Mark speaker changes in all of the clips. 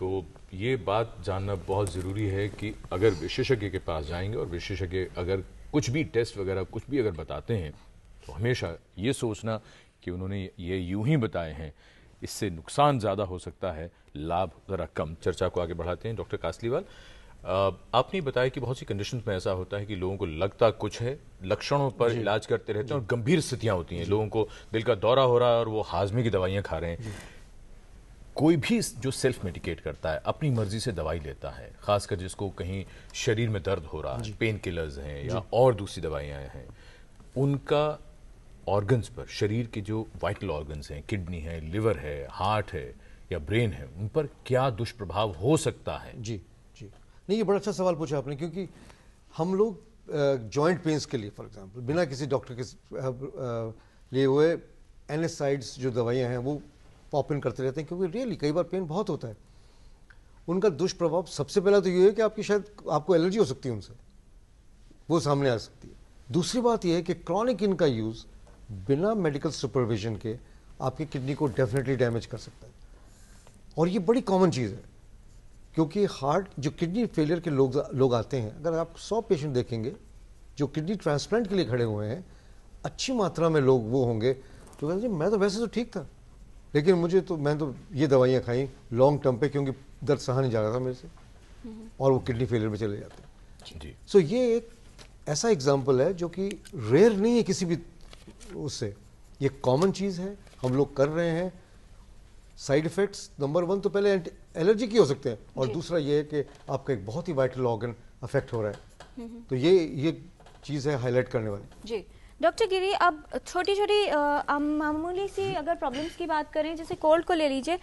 Speaker 1: तो ये बात जानना बहुत ज़रूरी है कि अगर विशेषज्ञ के पास जाएंगे और विशेषज्ञ अगर कुछ भी टेस्ट वगैरह कुछ भी अगर बताते हैं तो हमेशा ये सोचना कि उन्होंने ये यूं ही बताए हैं, इससे नुकसान ज़्यादा हो सकता है, लाभ ज़रा कम। चर्चा को आगे बढ़ाते हैं। डॉक्टर कासलीवाल, आपने बताया कि बहुत सी कंडीशंस में ऐसा होता है कि लोगों को लगता कुछ है, लक्षणों पर इलाज करते रहते हैं और गंभीर स्थितियां होती हैं, लोगों को दिल का दौरा हो रहा है और वो हाजमे की दवाइयां खा रहे हैं। कोई भी जो सेल्फ मेडिकेट करता है, अपनी मर्जी से दवाई लेता है, खासकर जिसको कहीं शरीर में दर्द हो रहा है, पेन किलर्स हैं या और दूसरी दवाइयां हैं, उनका ऑर्गन्स पर, शरीर के जो वाइटल ऑर्गन्स हैं, किडनी है, लिवर है, हार्ट है या ब्रेन है, उन पर क्या दुष्प्रभाव हो सकता है?
Speaker 2: जी जी, नहीं, ये बड़ा अच्छा सवाल पूछा आपने, क्योंकि हम लोग जॉइंट पेन्स के लिए फॉर एग्जांपल बिना किसी डॉक्टर के लिए हुए एनेसाइड्स जो दवाइयां हैं वो पॉप इन करते रहते हैं, क्योंकि रियली कई बार पेन बहुत होता है। उनका दुष्प्रभाव सबसे पहला तो ये है कि आपकी शायद आपको एलर्जी हो सकती है उनसे, वो सामने आ सकती है। दूसरी बात यह है कि क्रॉनिक इनका यूज़ बिना मेडिकल सुपरविजन के आपकी किडनी को डेफिनेटली डैमेज कर सकता है, और ये बड़ी कॉमन चीज़ है, क्योंकि हार्ट जो किडनी फेलियर के लोग आते हैं, अगर आप 100 पेशेंट देखेंगे जो किडनी ट्रांसप्लांट के लिए खड़े हुए हैं, अच्छी मात्रा में लोग वो होंगे जो कहते हैं मैं तो वैसे तो ठीक था, लेकिन मैं तो ये दवाइयाँ खाई लॉन्ग टर्म पे, क्योंकि दर्द सहा नहीं जा रहा था मेरे से, और वो किडनी फेलियर में चले जाते हैं।
Speaker 1: जी।
Speaker 2: सो ये एक ऐसा एग्जाम्पल है जो कि रेयर नहीं है किसी भी उससे, ये कॉमन चीज़ है, हम लोग कर रहे हैं। साइड इफेक्ट्स नंबर 1 तो पहले एलर्जी की हो सकते हैं, और दूसरा ये है कि आपका एक बहुत ही वाइटल ऑर्गन अफेक्ट हो रहा है, तो ये चीज़ है हाईलाइट करने वाली।
Speaker 3: जी डॉक्टर गिरी, अब छोटी छोटी मामूली सी अगर प्रॉब्लम्स की बात करें, जैसे कोल्ड को ले लीजिए,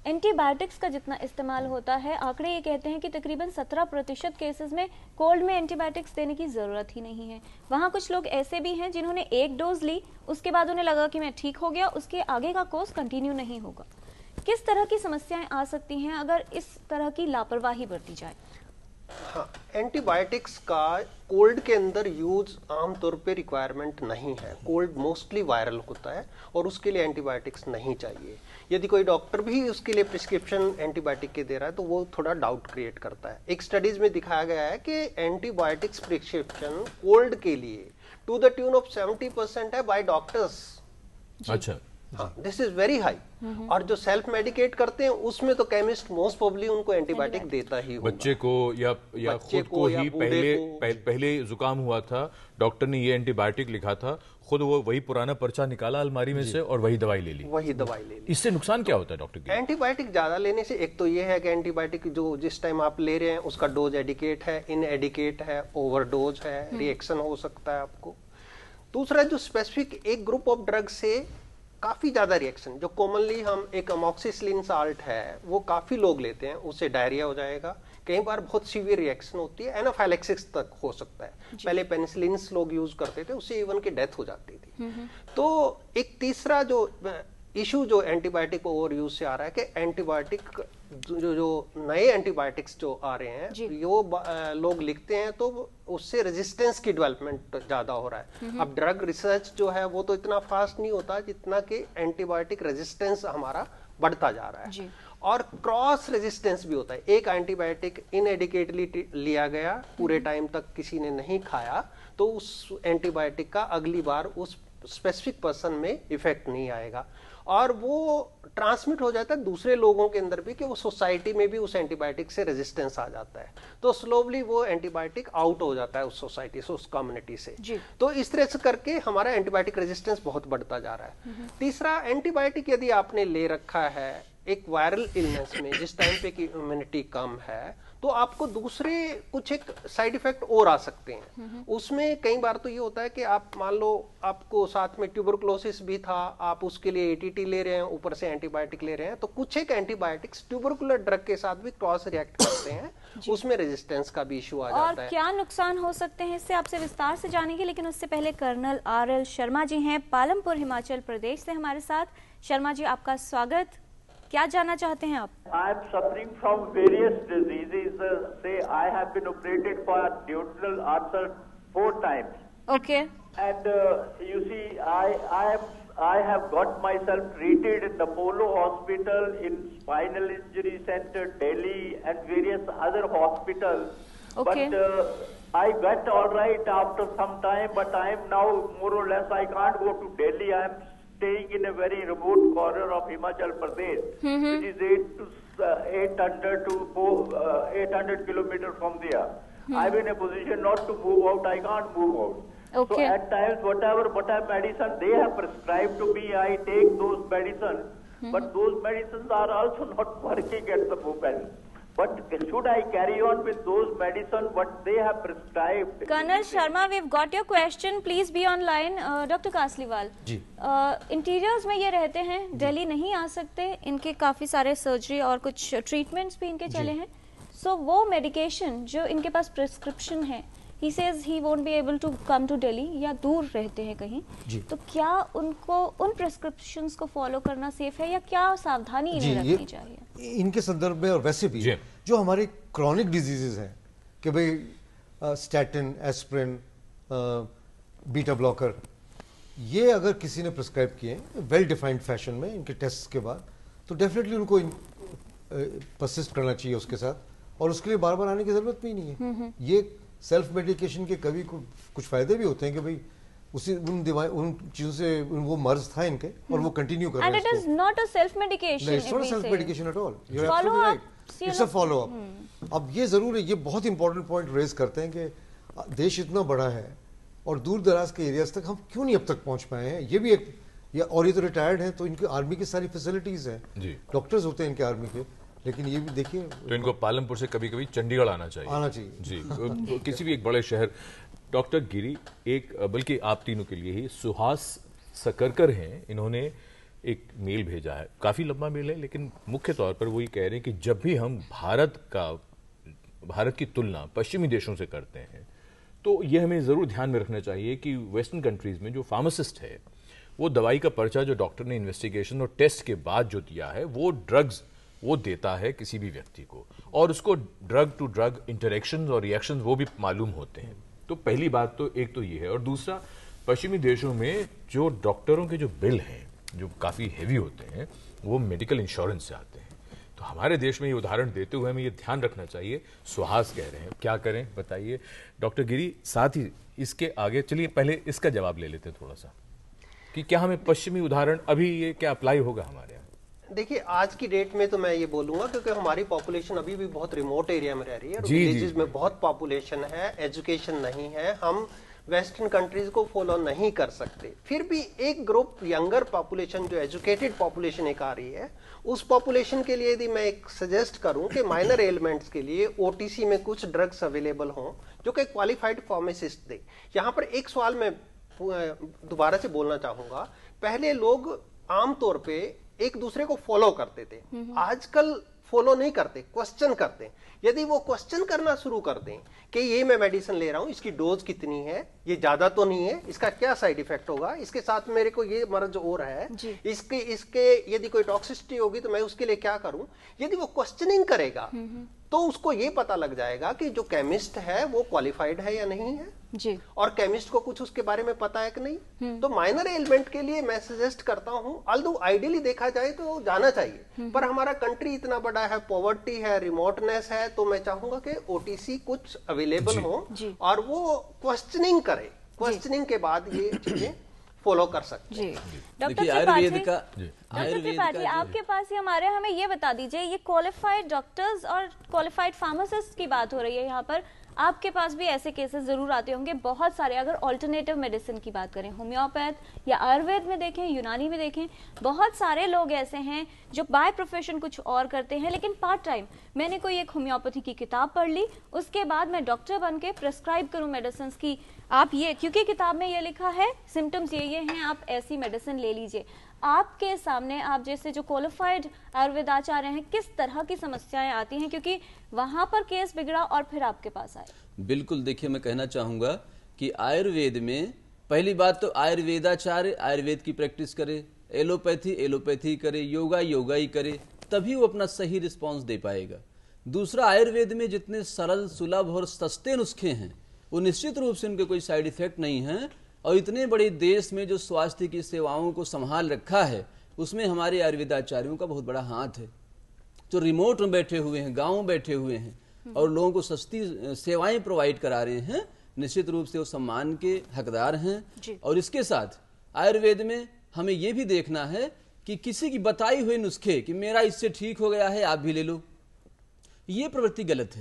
Speaker 3: एंटीबायोटिक्स का जितना इस्तेमाल होता है, आंकड़े ये कहते हैं कि तकरीबन 17% केसेस में कोल्ड में एंटीबायोटिक्स देने की ज़रूरत ही नहीं है। वहाँ कुछ लोग ऐसे भी हैं जिन्होंने एक डोज ली, उसके बाद उन्हें लगा कि मैं ठीक हो गया, उसके आगे का कोर्स कंटिन्यू नहीं होगा। किस तरह की समस्याएं आ सकती हैं अगर इस तरह की लापरवाही बरती जाए?
Speaker 4: हाँ, एंटीबायोटिक्स का कोल्ड के अंदर यूज आमतौर पे रिक्वायरमेंट नहीं है। कोल्ड मोस्टली वायरल होता है और उसके लिए एंटीबायोटिक्स नहीं चाहिए। यदि कोई डॉक्टर भी उसके लिए प्रिस्क्रिप्शन एंटीबायोटिक के दे रहा है तो वो थोड़ा डाउट क्रिएट करता है। एक स्टडीज में दिखाया गया है कि एंटीबायोटिक्स प्रिस्क्रिप्शन कोल्ड के लिए टू द ट्यून ऑफ 70% है बाय डॉक्टर्स।
Speaker 1: अच्छा,
Speaker 4: हाँ, दिस इज वेरी हाई। और जो सेल्फ मेडिकेट करते हैं उसमें तो केमिस्ट मोस्ट प्रोबेबली उनको एंटीबायोटिक देता ही होगा।
Speaker 1: बच्चे को या खुद को ही पहले जुकाम हुआ था, डॉक्टर ने ये एंटीबायोटिक लिखा था, खुद वो वही पुराना पर्चा निकाला अलमारी में से और वही दवाई ले ली। इससे नुकसान क्या होता है डॉक्टर?
Speaker 4: एंटीबायोटिक ज्यादा लेने से एक तो ये है कि एंटीबायोटिक जो जिस टाइम आप ले रहे हैं उसका डोज एडिकेट है, इनएडिकेट है, ओवरडोज है, रिएक्शन हो सकता है आपको। दूसरा, जो स्पेसिफिक एक ग्रुप ऑफ ड्रग से काफी ज्यादा रिएक्शन, जो कॉमनली हम एक अमॉक्सिसिलिन साल्ट है वो काफी लोग लेते हैं, उससे डायरिया हो जाएगा, कई बार बहुत सीवियर रिएक्शन होती है, एनाफाइलेक्सिस तक हो सकता है। पहले पेनिसिलिन लोग यूज करते थे, उससे इवन की डेथ हो जाती थी। तो एक तीसरा जो इशू जो एंटीबायोटिक ओवर यूज से आ रहा है कि एंटीबायोटिक जो नए एंटीबायोटिक्स जो आ रहे हैं वो लोग लिखते हैं तो उससे रेजिस्टेंस की डेवलपमेंट ज्यादा हो रहा है। अब ड्रग रिसर्च जो है वो तो इतना फास्ट नहीं होता जितना कि एंटीबायोटिक रेजिस्टेंस हमारा बढ़ता जा रहा है, और क्रॉस रेजिस्टेंस भी होता है। एक एंटीबायोटिक इनएडिकेटली लिया गया, पूरे टाइम तक किसी ने नहीं खाया, तो उस एंटीबायोटिक का अगली बार उस स्पेसिफिक पर्सन में इफेक्ट नहीं आएगा, और वो ट्रांसमिट हो जाता है दूसरे लोगों के अंदर भी, कि वो सोसाइटी में भी उस एंटीबायोटिक से रेजिस्टेंस आ जाता है, तो स्लोली वो एंटीबायोटिक आउट हो जाता है उस सोसाइटी से, उस कम्युनिटी से। तो इस तरह से करके हमारा एंटीबायोटिक रेजिस्टेंस बहुत बढ़ता जा रहा है। तीसरा, एंटीबायोटिक यदि आपने ले रखा है एक वायरल इलनेस में जिस टाइम पे की इम्यूनिटी कम है, तो आपको दूसरे कुछ एक साइड इफेक्ट और आ सकते हैं। उसमें कई बार तो ये होता है कि आप मान लो आपको साथ में ट्यूबरकुलोसिस भी था, आप उसके लिए एटीटी ले रहे हैं, ऊपर से एंटीबायोटिक ले रहे हैं, तो कुछ एक एंटीबायोटिक्स ट्यूबरकुलर ड्रग के साथ भी क्रॉस रिएक्ट करते हैं, उसमें रेजिस्टेंस का भी इशू आ जाता है।
Speaker 3: और क्या नुकसान हो सकते हैं, इससे आपसे विस्तार से जानेंगे, लेकिन उससे पहले कर्नल RL शर्मा जी हैं पालमपुर हिमाचल प्रदेश से हमारे साथ। शर्मा जी, आपका स्वागत। क्या जानना चाहते हैं आप?
Speaker 5: I am suffering from various diseases. Say I have been operated for duodenal ulcer 4 times.
Speaker 3: Okay.
Speaker 5: And you see, I am I have got myself treated in the Polo Hospital, in Spinal Injury Center, Delhi, and various other hospitals.
Speaker 3: Okay.
Speaker 5: But I got all right after some time, but I am now more or less, I can't go to Delhi. I am staying in a very remote corner of Himachal Pradesh, which is 800 kilometers from there. I'm in a position not to move out. I can't move out.
Speaker 3: Okay.
Speaker 5: So at times, whatever medicine they have prescribed to me, I take those medicines. But those medicines are also not working at the moment. But should I carry on with those medicines what they have prescribed?
Speaker 3: Colonel Sharma, we've got your question. Please be online. Doctor Kasliwal
Speaker 2: ji.
Speaker 3: Interiors में ये रहते हैं, दिल्ली नहीं आ सकते, इनके काफ़ी सारे surgery और कुछ ट्रीटमेंट्स भी इनके चले हैं। सो वो मेडिकेशन जो इनके पास प्रिस्क्रिप्शन है, he says he won't be able to come to Delhi या दूर रहते हैं कहीं, तो क्या उनको उन प्रिस्क्रिप्शंस को फॉलो करना सेफ है या क्या सावधानी इन्हें रखनी चाहिए?
Speaker 2: इनके संदर्भ में और वैसे भी
Speaker 1: जी।
Speaker 2: जो हमारी क्रॉनिक डिजीजेज हैं कि भाई स्टैटिन, एस्प्रिन, बीटा ब्लॉकर, ये अगर किसी ने प्रिस्क्राइब किए वेल डिफाइंड फैशन में इनके टेस्ट के बाद, तो डेफिनेटली उनको परसिस्ट करना चाहिए उसके साथ, और उसके लिए बार बार आने की जरूरत भी नहीं है। ये सेल्फ मेडिकेशन के कभी कुछ फायदे भी होते हैं कि भाई उसी उन चीजों से वो मर्ज था इनके और वो कंटिन्यू कर रहे हैं।
Speaker 3: And it is not a self medication.
Speaker 2: No, it's not a self medication at all. You're absolutely right. It's a follow up. अब ये जरूर है, ये बहुत इंपॉर्टेंट पॉइंट रेज करते हैं कि देश इतना बड़ा है और दूर दराज के एरियाज तक हम क्यों नहीं अब तक पहुंच पाए हैं। ये भी एक और ये तो रिटायर्ड हैं, तो इनकी आर्मी की सारी फैसिलिटीज हैं, डॉक्टर्स होते हैं इनके आर्मी के, लेकिन ये भी देखिए
Speaker 1: तो इनको पालमपुर से कभी कभी चंडीगढ़ आना चाहिए जी। किसी भी एक बड़े शहर। डॉक्टर गिरी, एक बल्कि आप तीनों के लिए ही सुहास सकरकर हैं, इन्होंने एक मेल भेजा है, काफी लंबा मेल है, लेकिन मुख्य तौर पर वो ये कह रहे हैं कि जब भी हम भारत की तुलना पश्चिमी देशों से करते हैं तो ये हमें जरूर ध्यान में रखना चाहिए कि वेस्टर्न कंट्रीज में जो फार्मासिस्ट है वो दवाई का पर्चा जो डॉक्टर ने इन्वेस्टिगेशन और टेस्ट के बाद जो दिया है वो ड्रग्स वो देता है किसी भी व्यक्ति को, और उसको ड्रग टू ड्रग इंटरेक्शंस और रिएक्शंस वो भी मालूम होते हैं। तो पहली बात तो एक तो ये है, और दूसरा पश्चिमी देशों में जो डॉक्टरों के जो बिल हैं जो काफ़ी हैवी होते हैं वो मेडिकल इंश्योरेंस से आते हैं। तो हमारे देश में ये उदाहरण देते हुए हमें ये ध्यान रखना चाहिए। सुहास कह रहे हैं, क्या करें बताइए डॉक्टर गिरी। साथ ही इसके आगे चलिए पहले इसका जवाब ले लेते हैं थोड़ा सा कि क्या हमें पश्चिमी उदाहरण अभी ये क्या अप्लाई होगा हमारे यहाँ?
Speaker 4: देखिए आज की डेट में तो मैं ये बोलूंगा क्योंकि हमारी पॉपुलेशन अभी भी बहुत रिमोट एरिया में रह रही है, विलेजेस में बहुत पॉपुलेशन है, एजुकेशन नहीं है, हम वेस्टर्न कंट्रीज को फॉलो नहीं कर सकते। फिर भी एक ग्रुप यंगर पॉपुलेशन जो एजुकेटेड पॉपुलेशन एक आ रही है, उस पॉपुलेशन के लिए यदि मैं एक सजेस्ट करूं कि माइनर एलिमेंट्स के लिए ओटीसी में कुछ ड्रग्स अवेलेबल हों जो कि क्वालिफाइड फार्मासिस्ट दे। यहाँ पर एक सवाल मैं दोबारा से बोलना चाहूंगा, पहले लोग आमतौर पे एक दूसरे को फॉलो करते थे, आजकल फॉलो नहीं करते, क्वेश्चन करते हैं। यदि वो क्वेश्चन करना शुरू कर दें कि ये मैं मेडिसिन ले रहा हूं, इसकी डोज कितनी है, ये ज्यादा तो नहीं है, इसका क्या साइड इफेक्ट होगा, इसके साथ मेरे को ये मर्ज और है, इसके यदि कोई टॉक्सिसिटी होगी तो मैं उसके लिए क्या करूं, यदि वो क्वेश्चनिंग करेगा तो उसको ये पता लग जाएगा कि जो केमिस्ट है वो क्वालिफाइड है या नहीं है जी, और केमिस्ट को कुछ उसके बारे में पता है कि नहीं। तो माइनर एलिमेंट के लिए मैं सजेस्ट करता हूं, ऑल्दो आइडियली देखा जाए तो जाना चाहिए, पर हमारा कंट्री इतना बड़ा है, पॉवर्टी है, रिमोटनेस है, तो मैं चाहूंगा कि ओटीसी कुछ अवेलेबल हो और वो क्वेश्चनिंग करे, क्वेश्चनिंग के बाद ये चीजें फॉलो कर सकते हैं।
Speaker 3: डॉक्टर त्रिपाठी, आपके पास ही हमारे, हमें ये बता दीजिए, ये क्वालिफाइड डॉक्टर्स और क्वालिफाइड फार्मासिस्ट की बात हो रही है यहाँ पर, आपके पास भी ऐसे केसेस जरूर आते होंगे बहुत सारे। अगर ऑल्टरनेटिव मेडिसिन की बात करें, होम्योपैथ या आयुर्वेद में देखें, यूनानी में देखें, बहुत सारे लोग ऐसे हैं जो बाय प्रोफेशन कुछ और करते हैं, लेकिन पार्ट टाइम मैंने कोई एक होम्योपैथी की किताब पढ़ ली, उसके बाद मैं डॉक्टर बन के प्रेस्क्राइब करूं मेडिसिन की, आप ये, क्योंकि किताब में ये लिखा है सिम्टम्स ये हैं, आप ऐसी मेडिसिन ले लीजिए। आपके सामने आप जैसे जो क्वालिफाइड आयुर्वेदाचार्य हैं, किस तरह की समस्याएं आती हैं, क्योंकि वहां पर केस बिगड़ा और फिर आपके पास आए?
Speaker 6: बिल्कुल, देखिए मैं कहना चाहूंगा कि आयुर्वेद में पहली बात तो आयुर्वेदाचार्य आयुर्वेद की प्रैक्टिस करे, एलोपैथी करे, योगा ही करे, तभी वो अपना सही रिस्पॉन्स दे पाएगा। दूसरा, आयुर्वेद में जितने सरल, सुलभ और सस्ते नुस्खे हैं वो निश्चित रूप से उनके कोई साइड इफेक्ट नहीं है, और इतने बड़े देश में जो स्वास्थ्य की सेवाओं को संभाल रखा है, उसमें हमारे आयुर्वेदाचार्यों का बहुत बड़ा हाथ है, जो रिमोट में बैठे हुए हैं, गाँव में बैठे हुए हैं और लोगों को सस्ती सेवाएं प्रोवाइड करा रहे हैं। निश्चित रूप से वो सम्मान के हकदार हैं। और इसके साथ आयुर्वेद में हमें ये भी देखना है कि किसी की बताई हुए नुस्खे कि मेरा इससे ठीक हो गया है, आप भी ले लो, ये प्रवृत्ति गलत है।